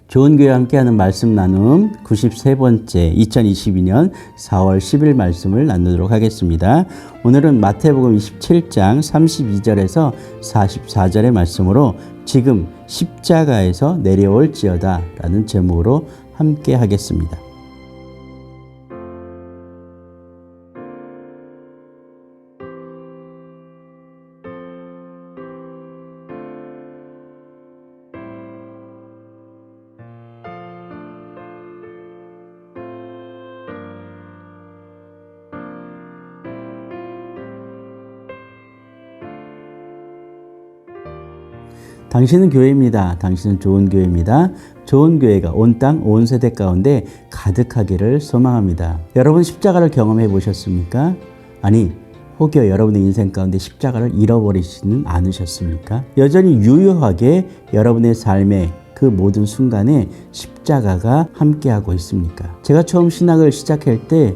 좋은 교회와 함께하는 말씀 나눔 93번째 2022년 4월 10일 말씀을 나누도록 하겠습니다. 오늘은 마태복음 27장 32절에서 44절의 말씀으로 지금 십자가에서 내려올지어다 라는 제목으로 함께 하겠습니다. 당신은 교회입니다. 당신은 좋은 교회입니다. 좋은 교회가 온 땅, 온 세대 가운데 가득하기를 소망합니다. 여러분 십자가를 경험해 보셨습니까? 아니, 혹여 여러분의 인생 가운데 십자가를 잃어버리지는 않으셨습니까? 여전히 유효하게 여러분의 삶의 그 모든 순간에 십자가가 함께하고 있습니까? 제가 처음 신학을 시작할 때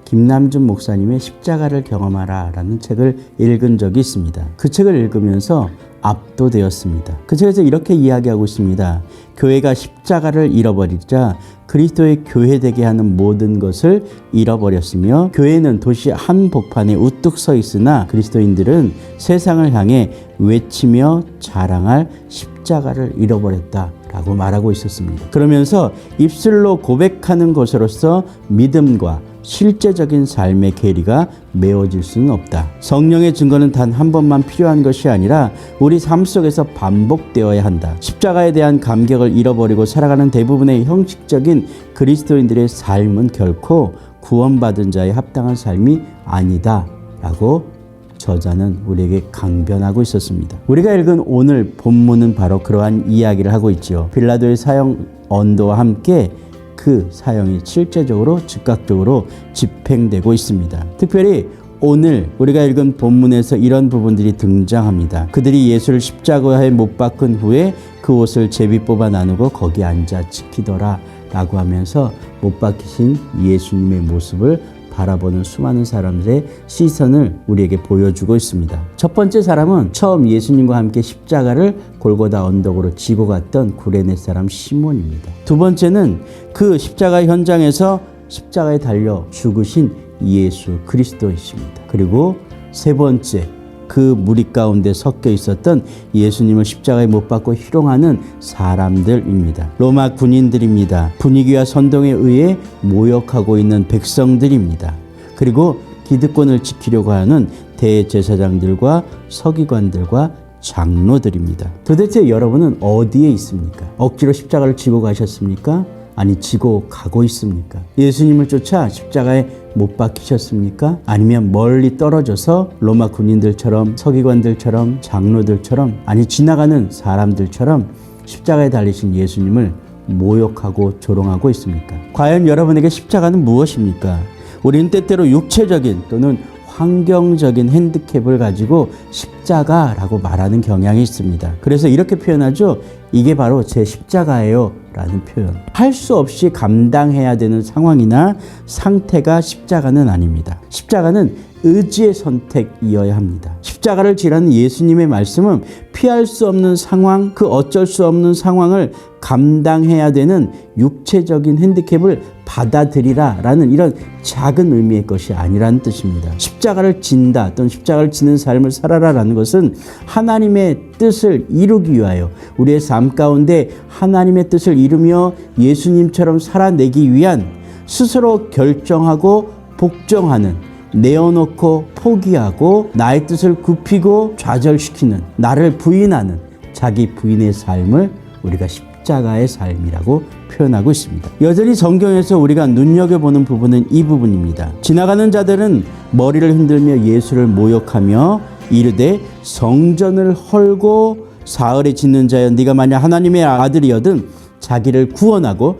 김남준 목사님의 십자가를 경험하라 라는 책을 읽은 적이 있습니다. 그 책을 읽으면서 압도되었습니다. 그 책에서 이렇게 이야기하고 있습니다. 교회가 십자가를 잃어버리자 그리스도의 교회되게 하는 모든 것을 잃어버렸으며 교회는 도시 한복판에 우뚝 서 있으나 그리스도인들은 세상을 향해 외치며 자랑할 십자가를 잃어버렸다 라고 말하고 있었습니다. 그러면서 입술로 고백하는 것으로서 믿음과 실제적인 삶의 계리가 메워질 수는 없다. 성령의 증거는 단 한 번만 필요한 것이 아니라 우리 삶 속에서 반복되어야 한다. 십자가에 대한 감격을 잃어버리고 살아가는 대부분의 형식적인 그리스도인들의 삶은 결코 구원받은 자에 합당한 삶이 아니다 라고 저자는 우리에게 강변하고 있었습니다. 우리가 읽은 오늘 본문은 바로 그러한 이야기를 하고 있죠. 빌라도의 사형 언도와 함께 그 사형이 실제적으로 즉각적으로 집행되고 있습니다. 특별히 오늘 우리가 읽은 본문에서 이런 부분들이 등장합니다. 그들이 예수를 십자가에 못 박은 후에 그 옷을 제비 뽑아 나누고 거기 앉아 지키더라 라고 하면서 못 박히신 예수님의 모습을 바라보는 수많은 사람들의 시선을 우리에게 보여주고 있습니다. 첫 번째 사람은 처음 예수님과 함께 십자가를 골고다 언덕으로 지고 갔던 구레네 사람 시몬입니다. 두 번째는 그 십자가 현장에서 십자가에 달려 죽으신 예수 그리스도이십니다. 그리고 세 번째, 그 무리 가운데 섞여 있었던 예수님을 십자가에 못 박고 희롱하는 사람들입니다. 로마 군인들입니다. 분위기와 선동에 의해 모욕하고 있는 백성들입니다. 그리고 기득권을 지키려고 하는 대제사장들과 서기관들과 장로들입니다. 도대체 여러분은 어디에 있습니까? 억지로 십자가를 지고 가셨습니까? 아니, 지고 가고 있습니까? 예수님을 쫓아 십자가에 못 박히셨습니까? 아니면 멀리 떨어져서 로마 군인들처럼 서기관들처럼 장로들처럼 아니 지나가는 사람들처럼 십자가에 달리신 예수님을 모욕하고 조롱하고 있습니까? 과연 여러분에게 십자가는 무엇입니까? 우리는 때때로 육체적인 또는 환경적인 핸디캡을 가지고 십자가라고 말하는 경향이 있습니다. 그래서 이렇게 표현하죠. 이게 바로 제 십자가예요 라는 표현. 할 수 없이 감당해야 되는 상황이나 상태가 십자가는 아닙니다. 십자가는 의지의 선택이어야 합니다. 십자가를 지라는 예수님의 말씀은 피할 수 없는 상황, 그 어쩔 수 없는 상황을 감당해야 되는 육체적인 핸디캡을 받아들이라 라는 이런 작은 의미의 것이 아니라는 뜻입니다. 십자가를 진다 또는 십자가를 지는 삶을 살아라 라는 것은 하나님의 뜻을 이루기 위하여 우리의 삶 가운데 하나님의 뜻을 이루며 예수님처럼 살아내기 위한 스스로 결정하고 복종하는, 내어놓고 포기하고 나의 뜻을 굽히고 좌절시키는, 나를 부인하는 자기 부인의 삶을 우리가 십자가의 삶이라고 표현하고 있습니다. 여전히 성경에서 우리가 눈여겨보는 부분은 이 부분입니다. 지나가는 자들은 머리를 흔들며 예수를 모욕하며 이르되 성전을 헐고 사흘에 짓는 자여 네가 만약 하나님의 아들이여든 자기를 구원하고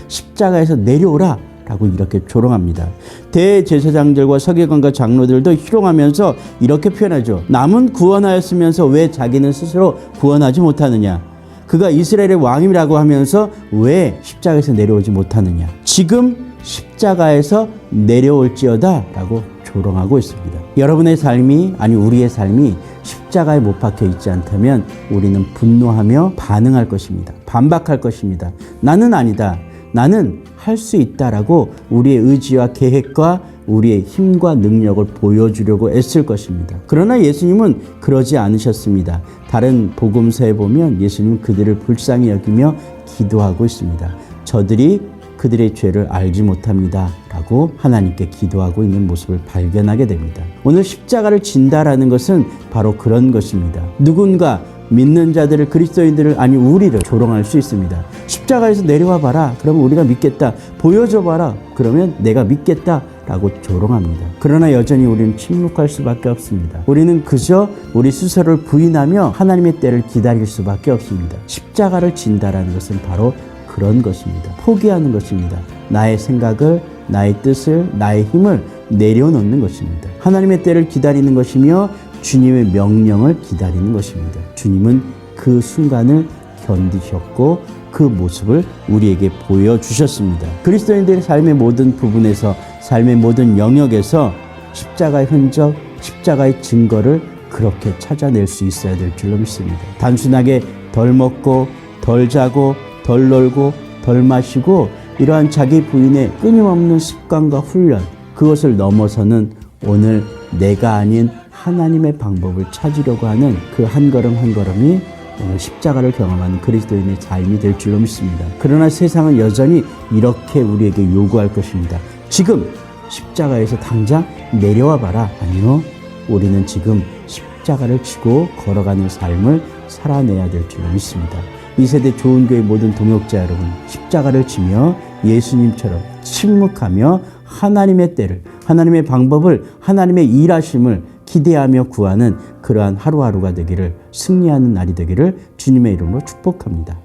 십자가에서 내려오라 라고 이렇게 조롱합니다. 대제사장들과 서기관과 장로들도 희롱하면서 이렇게 표현하죠. 남은 구원하였으면서 왜 자기는 스스로 구원하지 못하느냐? 그가 이스라엘의 왕이라고 하면서 왜 십자가에서 내려오지 못하느냐? 지금 십자가에서 내려올지어다 라고 조롱하고 있습니다. 여러분의 삶이, 아니 우리의 삶이 십자가에 못 박혀 있지 않다면 우리는 분노하며 반응할 것입니다. 반박할 것입니다. 나는 아니다. 나는 할 수 있다라고 우리의 의지와 계획과 우리의 힘과 능력을 보여주려고 애쓸 것입니다. 그러나 예수님은 그러지 않으셨습니다. 다른 복음서에 보면 예수님은 그들을 불쌍히 여기며 기도하고 있습니다. 저들이 그들의 죄를 알지 못합니다 라고 하나님께 기도하고 있는 모습을 발견하게 됩니다. 오늘 십자가를 진다라는 것은 바로 그런 것입니다. 누군가 믿는 자들을, 그리스도인들을, 아니 우리를 조롱할 수 있습니다. 십자가에서 내려와 봐라. 그러면 우리가 믿겠다. 보여줘 봐라. 그러면 내가 믿겠다 라고 조롱합니다. 그러나 여전히 우리는 침묵할 수밖에 없습니다. 우리는 그저 우리 스스로를 부인하며 하나님의 때를 기다릴 수밖에 없습니다. 십자가를 진다라는 것은 바로 그런 것입니다. 포기하는 것입니다. 나의 생각을, 나의 뜻을, 나의 힘을 내려놓는 것입니다. 하나님의 때를 기다리는 것이며 주님의 명령을 기다리는 것입니다. 주님은 그 순간을 견디셨고 그 모습을 우리에게 보여주셨습니다. 그리스도인들의 삶의 모든 부분에서, 삶의 모든 영역에서 십자가의 흔적, 십자가의 증거를 그렇게 찾아낼 수 있어야 될 줄로 믿습니다. 단순하게 덜 먹고 덜 자고 덜 놀고 덜 마시고 이러한 자기 부인의 끊임없는 습관과 훈련, 그것을 넘어서는 오늘 내가 아닌 하나님의 방법을 찾으려고 하는 그 한 걸음 한 걸음이 오늘 십자가를 경험하는 그리스도인의 삶이 될 줄로 믿습니다. 그러나 세상은 여전히 이렇게 우리에게 요구할 것입니다. 지금 십자가에서 당장 내려와 봐라. 아니요, 우리는 지금 십자가를 지고 걸어가는 삶을 살아내야 될 줄로 믿습니다. 이 세대 좋은 교회 모든 동역자 여러분, 십자가를 지며 예수님처럼 침묵하며 하나님의 때를, 하나님의 방법을, 하나님의 일하심을 기대하며 구하는 그러한 하루하루가 되기를, 승리하는 날이 되기를 주님의 이름으로 축복합니다.